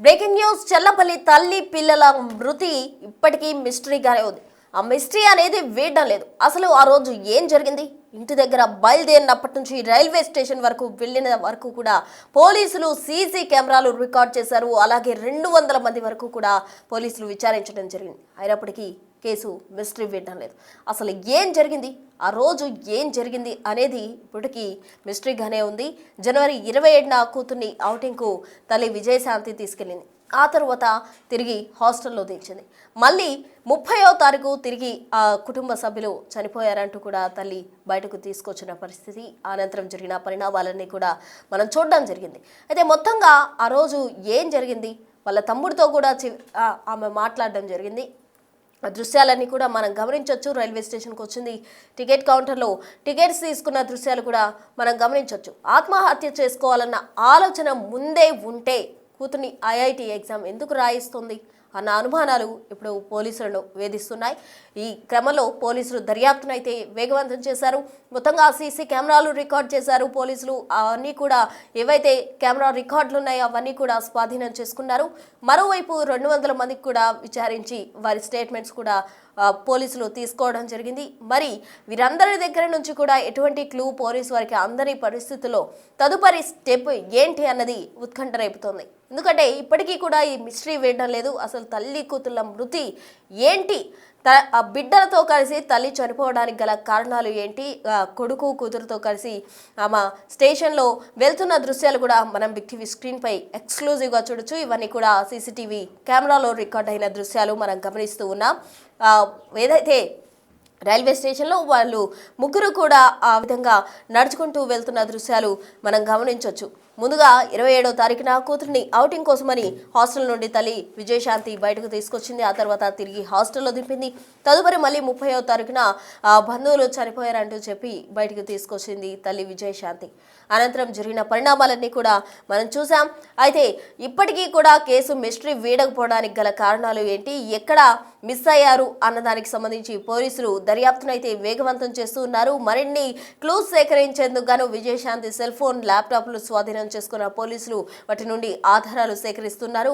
Breaking news. Chellapalli తల్లి పిల్లల మృతి ఇప్పటికీ మిస్టరీగానే ఉంది. ఆ మిస్టరీ అనేది వీడడం లేదు. అసలు ఆ రోజు ఏం జరిగింది? ఇంటి దగ్గర బయలుదేరినప్పటి నుంచి రైల్వే స్టేషన్ వరకు వెళ్ళిన వరకు కూడా పోలీసులు సీసీ కెమెరాలు రికార్డ్ చేశారు. అలాగే 200 మంది వరకు కూడా పోలీసులు విచారించడం జరిగింది. అయినప్పటికీ కేసు మిస్టరీ వీడడం లేదు. అసలు ఏం జరిగింది, ఆ రోజు ఏం జరిగింది అనేది ఇప్పటికీ మిస్టరీగానే ఉంది. జనవరి 27న కూతుర్ని ఔటింగ్కు తల్లి విజయశాంతి తీసుకెళ్ళింది. ఆ తర్వాత తిరిగి హాస్టల్లో దించింది. మళ్ళీ 30వ తారీఖు తిరిగి ఆ కుటుంబ సభ్యులు చనిపోయారంటూ కూడా తల్లి బయటకు తీసుకొచ్చిన పరిస్థితి. అనంతరం జరిగిన పరిణామాలన్నీ కూడా మనం చూడడం జరిగింది. అయితే మొత్తంగా ఆ రోజు ఏం జరిగింది, వాళ్ళ తమ్ముడితో కూడా ఆమె మాట్లాడడం జరిగింది. ఆ దృశ్యాలన్నీ కూడా మనం గమనించవచ్చు. రైల్వే స్టేషన్కి వచ్చింది, టికెట్ కౌంటర్లో టికెట్స్ తీసుకున్న దృశ్యాలు కూడా మనం గమనించవచ్చు. ఆత్మహత్య చేసుకోవాలన్న ఆలోచన ముందే ఉంటే కూతుర్ని ఐఐటి ఎగ్జామ్ ఎందుకు రాయిస్తుంది అన్న అనుమానాలు ఇప్పుడు పోలీసులను వేధిస్తున్నాయి. ఈ క్రమంలో పోలీసులు దర్యాప్తును అయితే వేగవంతం చేశారు. మొత్తంగా సీసీ కెమెరాలు రికార్డ్ చేశారు పోలీసులు. అవన్నీ కూడా ఏవైతే కెమెరా రికార్డులు ఉన్నాయో అవన్నీ కూడా స్వాధీనం చేసుకున్నారు. మరోవైపు 200 మందికి కూడా విచారించి వారి స్టేట్మెంట్స్ కూడా పోలీసులు తీసుకోవడం జరిగింది. మరి వీరందరి దగ్గర నుంచి కూడా ఎటువంటి క్లూ పోలీసు వారికి అందరి పరిస్థితుల్లో తదుపరి స్టెప్ ఏంటి అన్నది ఉత్కంఠ రేపుతోంది. ఎందుకంటే ఇప్పటికీ కూడా ఈ మిస్టరీ వేయడం లేదు. అసలు తల్లి కూతుళ్ళ మృతి ఏంటి, బిడ్డలతో కలిసి తల్లి చనిపోవడానికి గల కారణాలు ఏంటి, కొడుకు కూతురుతో కలిసి ఆమె స్టేషన్లో వెళ్తున్న దృశ్యాలు కూడా మనం బిగ్ టీవీ స్క్రీన్పై ఎక్స్క్లూజివ్గా చూడొచ్చు. ఇవన్నీ కూడా సీసీటీవీ కెమెరాలో రికార్డ్ అయిన దృశ్యాలు మనం గమనిస్తూ ఉన్నాం. ఏదైతే రైల్వే స్టేషన్లో వాళ్ళు ముగ్గురు కూడా ఆ విధంగా నడుచుకుంటూ వెళ్తున్న దృశ్యాలు మనం గమనించవచ్చు. ముందుగా 27వ తారీఖున కూతురిని ఔటింగ్ కోసమని హాస్టల్ నుండి తల్లి విజయశాంతి బయటకు తీసుకొచ్చింది. ఆ తర్వాత తిరిగి హాస్టల్లో దింపింది. తదుపరి మళ్ళీ 30వ తారీఖున బంధువులు చనిపోయారంటూ చెప్పి బయటకు తీసుకొచ్చింది తల్లి విజయశాంతి. అనంతరం జరిగిన పరిణామాలన్నీ కూడా మనం చూసాం. అయితే ఇప్పటికీ కూడా కేసు మిస్టరీ వీడకపోవడానికి గల కారణాలు ఏంటి, ఎక్కడ మిస్ అయ్యారు అన్నదానికి సంబంధించి పోలీసులు దర్యాప్తును అయితే వేగవంతం చేస్తూ ఉన్నారు. మరిన్ని క్లూస్ సేకరించేందుకు గాను విజయశాంతి సెల్ ఫోన్, ల్యాప్టాప్లు స్వాధీనం చేసుకున్న పోలీసులు వాటి నుండి ఆధారాలు సేకరిస్తున్నారు.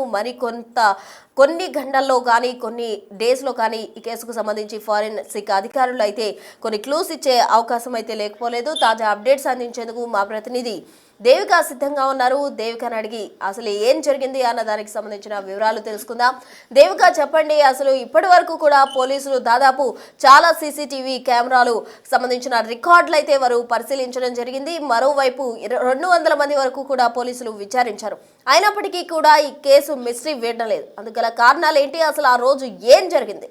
కొన్ని గంటల్లో కానీ కొన్ని డేస్లో కానీ ఈ కేసుకు సంబంధించి ఫారెన్సిక్ అధికారులు అయితే కొన్ని క్లూస్ ఇచ్చే అవకాశం అయితే లేకపోలేదు. తాజా అప్డేట్స్ అందించేందుకు మా ప్రతినిధి దేవిక సిద్ధంగా ఉన్నారు. దేవికను అడిగి అసలు ఏం జరిగింది అన్న దానికి సంబంధించిన వివరాలు తెలుసుకుందాం. దేవిక, చెప్పండి, అసలు ఇప్పటి వరకు కూడా పోలీసులు దాదాపు చాలా సీసీటీవీ కెమెరాలు సంబంధించిన రికార్డులు అయితే వారు పరిశీలించడం జరిగింది. మరోవైపు 200 మంది వరకు కూడా పోలీసులు విచారించారు. అయినప్పటికీ కూడా ఈ కేసు మిస్టరీ వీడడం లేదు. అందుగల కారణాలు ఏంటి, అసలు ఆ రోజు ఏం జరిగింది?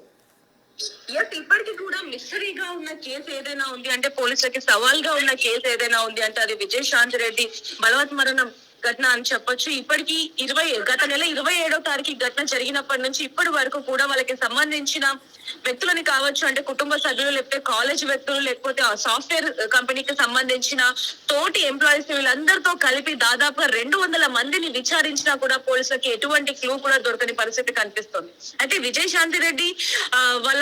ఇప్పటికీ కూడా మిస్టరీగా ఉన్న కేసు ఏదైనా ఉంది అంటే, పోలీసులకి సవాల్గా ఉన్న కేసు ఏదైనా ఉంది అంటే అది విజయశాంతి రెడ్డి బలవత్ మరణం ఘటన అని చెప్పొచ్చు. ఇప్పటికీ గత నెల 27వ తారీఖు ఘటన జరిగినప్పటి నుంచి ఇప్పటి వరకు కూడా వాళ్ళకి సంబంధించిన వ్యక్తులని కావచ్చు, అంటే కుటుంబ సభ్యులు, లేకపోతే కాలేజ్ వ్యక్తులు, లేకపోతే సాఫ్ట్వేర్ కంపెనీకి సంబంధించిన తోటి ఎంప్లాయీస్, వీళ్ళందరితో కలిపి దాదాపుగా 200 మందిని విచారించినా కూడా పోలీసులకి ఎటువంటి క్లూ కూడా దొరకని పరిస్థితి కనిపిస్తుంది. అయితే విజయశాంతి రెడ్డి వాళ్ళ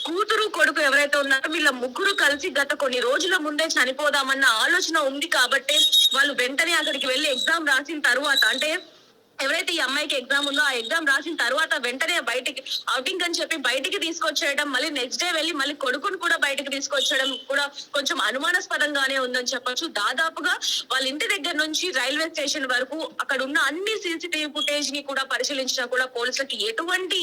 కూతురు, కొడుకు ఎవరైతే ఉన్నారో వీళ్ళ ముగ్గురు కలిసి గత కొన్ని రోజుల ముందే చనిపోదామన్న ఆలోచన ఉంది కాబట్టి వాళ్ళు వెంటనే అక్కడికి వెళ్ళి ఎగ్జామ్ రాసిన తర్వాత, అంటే ఎవరైతే ఈ అమ్మాయికి ఎగ్జామ్ ఉందో ఆ ఎగ్జామ్ రాసిన తర్వాత వెంటనే బయటికి ఔటింగ్ అని చెప్పి బయటికి తీసుకొచ్చేయడం, మళ్ళీ నెక్స్ట్ డే వెళ్ళి మళ్ళీ కొడుకును కూడా బయటకు తీసుకొచ్చేయడం కూడా కొంచెం అనుమానాస్పదంగానే ఉందని చెప్పొచ్చు. దాదాపుగా వాళ్ళ ఇంటి దగ్గర నుంచి రైల్వే స్టేషన్ వరకు అక్కడ ఉన్న అన్ని సీసీటీవీ ఫుటేజ్ ని కూడా పరిశీలించినా కూడా పోలీసులకి ఎటువంటి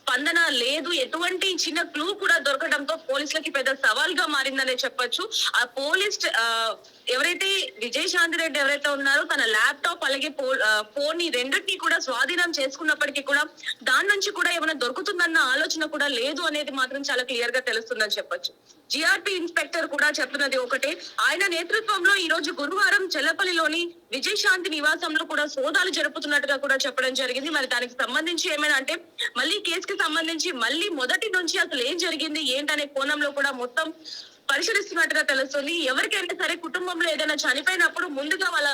స్పందన లేదు. ఎటువంటి చిన్న క్లూ కూడా దొరకడంతో పోలీసులకి పెద్ద సవాల్గా మారిందనే చెప్పొచ్చు. ఆ పోలీస్ ఎవరైతే విజయశాంతి రెడ్డి ఎవరైతే ఉన్నారో తన ల్యాప్టాప్ అలాగే ఫోన్ ని రెండింటినీ కూడా స్వాధీనం చేసుకున్నప్పటికీ కూడా దాని నుంచి కూడా ఏమైనా దొరుకుతుందన్న ఆలోచన కూడా లేదు అనేది మాత్రం చాలా క్లియర్ గా తెలుస్తుందని చెప్పొచ్చు. జిఆర్పి ఇన్స్పెక్టర్ కూడా చెప్తున్నది ఒకటే. ఆయన నేతృత్వంలో ఈ రోజు గురువారం చెల్లపల్లిలోని విజయశాంతి నివాసంలో కూడా సోదాలు జరుపుతున్నట్టుగా కూడా చెప్పడం జరిగింది. మరి దానికి సంబంధించి ఏమైనా అంటే మళ్ళీ కేసుకి సంబంధించి మళ్ళీ మొదటి నుంచి అసలు ఏం జరిగింది ఏంటనే కోణంలో కూడా మొత్తం పరిశీలిస్తున్నట్టుగా తెలుస్తుంది. ఎవరికైనా సరే కుటుంబంలో ఏదైనా చనిపోయినప్పుడు ముందుగా వాళ్ళ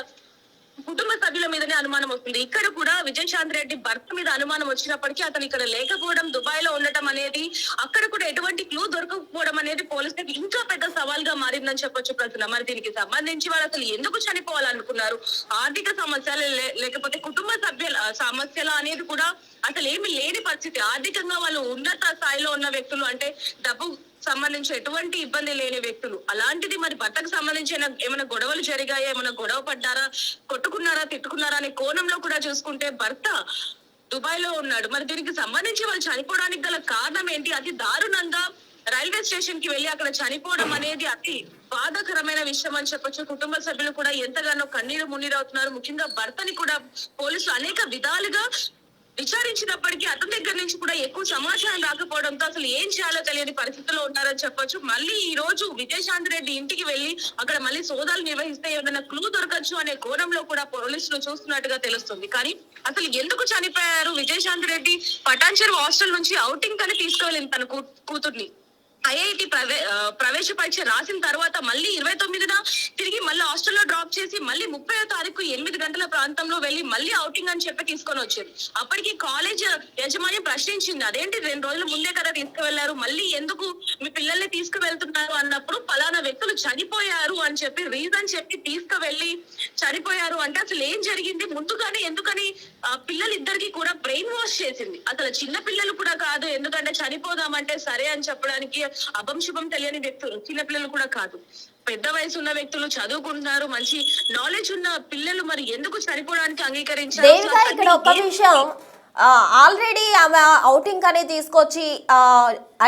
కుటుంబ సభ్యుల మీదనే అనుమానం వస్తుంది. ఇక్కడ కూడా విజయశాంతి రెడ్డి భర్త మీద అనుమానం వచ్చినప్పటికీ అతను ఇక్కడ లేకపోవడం, దుబాయ్ లో ఉండటం అనేది, అక్కడ కూడా ఎటువంటి క్లూ దొరకకపోవడం అనేది పోలీసులకు ఇంకా పెద్ద సవాల్గా మారిందని చెప్పొచ్చు ప్రశ్న. మరి దీనికి సంబంధించి వాళ్ళు అసలు ఎందుకు చనిపోవాలనుకున్నారు? ఆర్థిక సమస్యలు లేకపోతే కుటుంబ సభ్యుల సమస్యలు అనేది కూడా అసలు ఏమి లేని పరిస్థితి. ఆర్థికంగా వాళ్ళు ఉన్నత స్థాయిలో ఉన్న వ్యక్తులు, అంటే డబ్బు సంబంధించి ఎటువంటి ఇబ్బంది లేని వ్యక్తులు. అలాంటిది మరి భర్తకు సంబంధించిన ఏమైనా గొడవలు జరిగాయా, ఏమైనా గొడవ పడ్డారా, కొట్టుకున్నారా, తిట్టుకున్నారా అనే కోణంలో కూడా చూసుకుంటే భర్త దుబాయ్ లో ఉన్నాడు. మరి దీనికి సంబంధించి వాళ్ళు చనిపోవడానికి గల కారణం ఏంటి? అతి దారుణంగా రైల్వే స్టేషన్ కి వెళ్లి అక్కడ చనిపోవడం అనేది అతి బాధాకరమైన విషయం అని చెప్పొచ్చు. కుటుంబ సభ్యులు కూడా ఎంతగానో కన్నీరు మున్నీరవుతున్నారు. ముఖ్యంగా భర్తని కూడా పోలీసులు అనేక విధాలుగా విచారించినప్పటికీ అతని దగ్గర నుంచి కూడా ఎక్కువ సమాచారం రాకపోవడంతో అసలు ఏం చేయాలో తెలియని పరిస్థితుల్లో ఉన్నారని చెప్పొచ్చు. మళ్ళీ ఈ రోజు విజయశాంతి రెడ్డి ఇంటికి వెళ్లి అక్కడ మళ్ళీ సోదాలు నిర్వహిస్తే ఏదైనా క్లూ దొరకచ్చు అనే కోణంలో కూడా పోలీసులు చూస్తున్నట్టుగా తెలుస్తుంది. కానీ అసలు ఎందుకు చనిపోయారు? విజయశాంతి రెడ్డి పటాన్చెరు హాస్టల్ నుంచి ఔటింగ్ అని తీసుకువెళ్ళింది తన కూతుర్ని. ఐఐటి ప్రవేశ పరీక్ష రాసిన తర్వాత మళ్ళీ 29న తిరిగి మళ్ళీ హాస్టల్లో డ్రాప్ చేసి మళ్ళీ 30వ తారీఖు 8 గంటల ప్రాంతంలో వెళ్లి మళ్ళీ ఔటింగ్ అని చెప్పి తీసుకొని వచ్చింది. అప్పటికి కాలేజ్ యాజమాన్యం ప్రశ్నించింది, అదేంటి 2 రోజుల ముందే కదా తీసుకువెళ్లారు, మళ్ళీ ఎందుకు మీ పిల్లల్ని తీసుకువెళ్తున్నారు అన్నప్పుడు పలానా వ్యక్తులు చనిపోయారు అని చెప్పి రీజన్ చెప్పి తీసుకువెళ్లి చనిపోయారు అంటే అసలు ఏం జరిగింది? ముందుగానే ఎందుకని పిల్లలిద్దరికి కూడా బ్రెయిన్ వాష్ చేసింది? అసలు చిన్న పిల్లలు కూడా కాదు, ఎందుకంటే చనిపోదామంటే సరే అని చెప్పడానికి అభంశుభం తెలియని వ్యక్తులు, చిన్న పిల్లలు కూడా కాదు, పెద్ద వయసు ఉన్న వ్యక్తులు, చదువుకుంటున్నారు, మంచి నాలెడ్జ్ ఉన్న పిల్లలు మరి ఎందుకు చనిపోవడానికి అంగీకరించారు? ఇక్కడ ఒక విషయం, ఆల్రెడీ ఆమె ఔటింగ్ అనేది తీసుకొచ్చి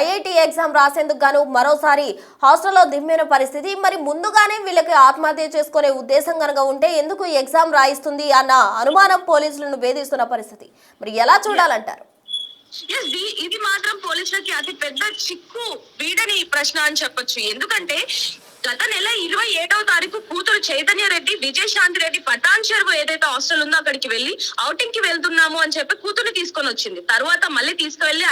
ఐఐటి ఎగ్జామ్ రాసేందుకు గాను మరోసారి హాస్టల్లో దిమ్మిన పరిస్థితి. మరి ముందుగానే వీళ్ళకి ఆత్మహత్య చేసుకునే ఉద్దేశం కనుక ఉంటే ఎందుకు ఎగ్జామ్ రాయిస్తుంది అన్న అనుమానం పోలీసులను వేధిస్తున్న పరిస్థితి. మరి ఎలా చూడాలంటారు? ఇది మాత్రం పోలీసులకి అతి పెద్ద చిక్కు వీడని ప్రశ్న అని చెప్పొచ్చు. ఎందుకంటే గత నెల 27వ తారీఖు కూతురు చైతన్య రెడ్డి విజయశాంతి రెడ్డి పటాన్చెరు ఏదైతే హాస్టల్ ఉందో అక్కడికి వెళ్లి ఔటింగ్ కి వెళ్తున్నాము అని చెప్పి కూతురు తీసుకొని వచ్చింది. తర్వాత మళ్ళీ తీసుకువెళ్లి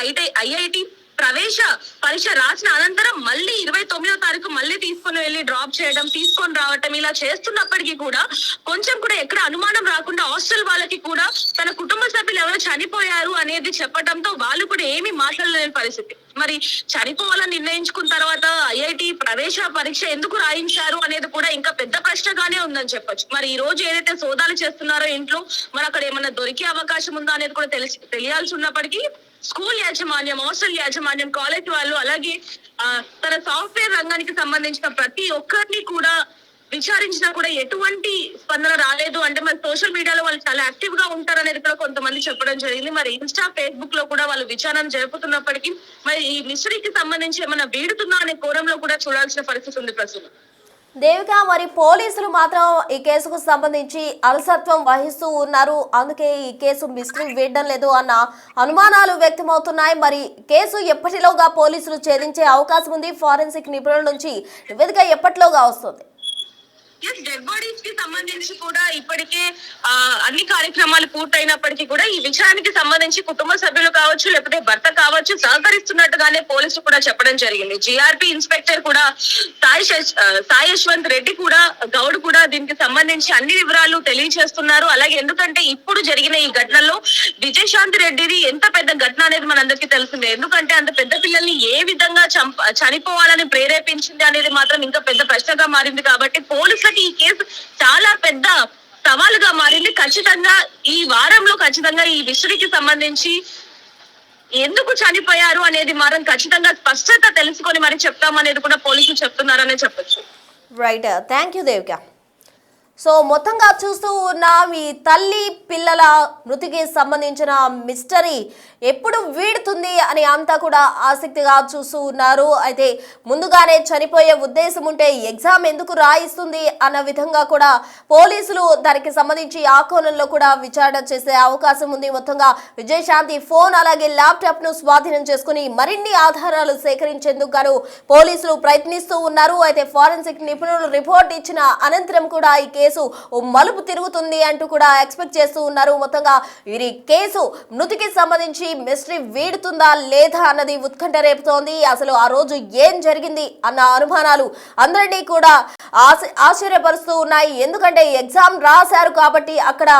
ఐఐటి ప్రవేశ పరీక్ష రాసిన అనంతరం మళ్ళీ 29వ తారీఖు మళ్ళీ తీసుకొని వెళ్లి డ్రాప్ చేయడం, తీసుకొని రావటం, ఇలా చేస్తున్నప్పటికీ కూడా కొంచెం కూడా ఎక్కడ అనుమానం రాకుండా హాస్టల్ వాళ్ళకి కూడా తన కుటుంబ సభ్యులు ఎవరో చనిపోయారు అనేది చెప్పడంతో వాళ్ళు కూడా ఏమీ మాట్లాడలేని పరిస్థితి. మరి చనిపోవాలని నిర్ణయించుకున్న తర్వాత ఐఐటి ప్రవేశ పరీక్ష ఎందుకు రాయించారు అనేది కూడా ఇంకా పెద్ద ప్రశ్నగానే ఉందని చెప్పొచ్చు. మరి ఈ రోజు ఏదైతే సోదాలు చేస్తున్నారో ఇంట్లో, మరి అక్కడ ఏమన్నా దొరికే అవకాశం ఉందా అనేది కూడా తెలియాల్సి ఉన్నప్పటికీ స్కూల్ యాజమాన్యం, హాస్టల్ యాజమాన్యం, కాలేజ్ వాళ్ళు, అలాగే తన సాఫ్ట్వేర్ రంగానికి సంబంధించిన ప్రతి ఒక్కరిని కూడా విచారించినా కూడా ఎటువంటి స్పందన రాలేదు. అంటే మరి సోషల్ మీడియాలో వాళ్ళు చాలా యాక్టివ్ గా ఉంటారు అనేది కూడా కొంతమంది చెప్పడం జరిగింది. మరి ఇన్స్టా, ఫేస్బుక్ లో కూడా వాళ్ళు విచారణ జరుపుతున్నప్పటికీ మరి ఈ మిస్టరీకి సంబంధించి ఏమైనా వీడుతుందా అనే కోణంలో కూడా చూడాల్సిన పరిస్థితి ఉంది ప్రస్తుతం. దేవిక, మరి పోలీసులు మాత్రం ఈ కేసుకు సంబంధించి అలసత్వం వహిస్తూ ఉన్నారు, అందుకే ఈ కేసు మిస్టరీ వీడడం లేదు అన్న అనుమానాలు వ్యక్తమవుతున్నాయి. మరి కేసు ఎప్పటిలోగా పోలీసులు ఛేదించే అవకాశం ఉంది? ఫారెన్సిక్ నిపుణుల నుంచి నివేదిక ఎప్పటిలోగా వస్తుంది? డెడ్ బాడీస్ కి సంబంధించి కూడా ఇప్పటికే అన్ని కార్యక్రమాలు పూర్తయినప్పటికీ కూడా ఈ విషయానికి సంబంధించి కుటుంబ సభ్యులు కావచ్చు, లేకపోతే భర్త కావచ్చు, సహకరిస్తున్నట్టుగానే పోలీసులు కూడా చెప్పడం జరిగింది. జిఆర్పి ఇన్స్పెక్టర్ కూడా సాయి యశ్వంత్ రెడ్డి కూడా గౌడ్ కూడా దీనికి సంబంధించి అన్ని వివరాలు తెలియజేస్తున్నారు. అలాగే ఎందుకంటే ఇప్పుడు జరిగిన ఈ ఘటనలో విజయశాంతి రెడ్డిది ఎంత పెద్ద ఘటన అనేది మనందరికీ తెలిసిందే. ఎందుకంటే అంత పెద్ద పిల్లల్ని ఏ విధంగా చనిపోవాలని ప్రేరేపించింది అనేది మాత్రం ఇంకా పెద్ద ప్రశ్నగా మారింది. కాబట్టి పోలీసులకి ఈ కేసు చాలా పెద్ద సవాలుగా మారింది. ఖచ్చితంగా ఈ వారంలో ఖచ్చితంగా ఈ విషయానికి సంబంధించి ఎందుకు చనిపోయారు అనేది మాత్రం ఖచ్చితంగా స్పష్టత తెలుసుకొని మరి చెప్తామనేది కూడా పోలీసులు చెప్తున్నారనే చెప్పొచ్చు. Right, thank you Devika. So మొత్తంగా చూస్తూ ఉన్న ఈ తల్లి పిల్లల మృతికి సంబంధించిన మిస్టరీ ఎప్పుడు వీడుతుంది అని అంతా కూడా ఆసక్తిగా చూస్తూ ఉన్నారు. అయితే ముందుగానే చనిపోయే ఉద్దేశం ఉంటే ఎగ్జామ్ ఎందుకు రాయిస్తుంది అన్న విధంగా కూడా పోలీసులు దానికి సంబంధించి ఆ కోణంలో కూడా విచారణ చేసే అవకాశం ఉంది. మొత్తంగా విజయశాంతి ఫోన్ అలాగే ల్యాప్టాప్ ను స్వాధీనం చేసుకుని మరిన్ని ఆధారాలు సేకరించేందుకు గాను పోలీసులు ప్రయత్నిస్తూ ఉన్నారు. అయితే ఫారెన్సిక్ నిపుణులు రిపోర్ట్ ఇచ్చిన అనంతరం కూడా ఈ కేసు కేసు ఓ మలుపు తిరుగుతుంది అంటూ కూడా ఎక్స్పెక్ట్ చేస్తూ ఉన్నారు. మొత్తంగా ఈ కేసు మృతికి సంబంధించి మిస్టరీ వీడుతుందా లేదా అన్నది ఉత్కంఠ రేపుతోంది. అసలు ఆ రోజు ఏం జరిగింది అన్న అనుమానాలు అందరినీ కూడా ఆశ్చర్యపరుస్తూ ఉన్నాయి. ఎందుకంటే ఎగ్జామ్ రాశారు కాబట్టి అక్కడ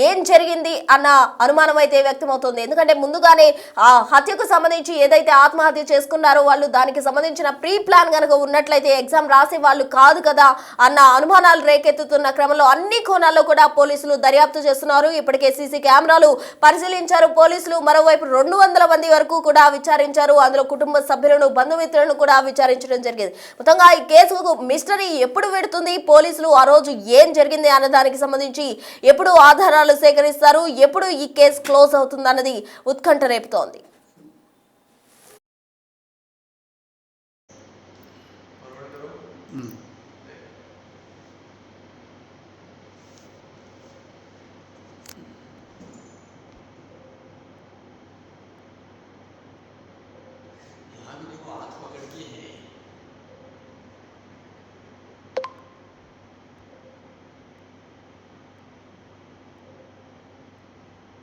ఏం జరిగింది అన్న అనుమానం అయితే వ్యక్తమవుతుంది. ఎందుకంటే ముందుగానే ఆ హత్యకు సంబంధించి ఏదైతే ఆత్మహత్య చేసుకున్నారో వాళ్ళు దానికి సంబంధించిన ప్రీ ప్లాన్ కనుక ఉన్నట్లయితే ఎగ్జామ్ రాసే వాళ్ళు కాదు కదా అన్న అనుమానాలు రేకెత్తుతున్న క్రమంలో అన్ని కోణాల్లో కూడా పోలీసులు దర్యాప్తు చేస్తున్నారు. ఇప్పటికే సీసీ కెమెరాలు పరిశీలించారు పోలీసులు. మరోవైపు 200 మంది వరకు కూడా విచారించారు. అందులో కుటుంబ సభ్యులను, బంధుమిత్రులను కూడా విచారించడం జరిగింది. మొత్తంగా ఈ కేసుకు మిస్టరీ ఎప్పుడు పెడుతుంది, పోలీసులు ఆ రోజు ఏం జరిగింది అన్న దానికి సంబంధించి ఎప్పుడు ఆధారాలు సేకరిస్తారు, ఎప్పుడు ఈ కేసు క్లోజ్ అవుతుంది అన్నది ఉత్కంఠ రేపుతోంది.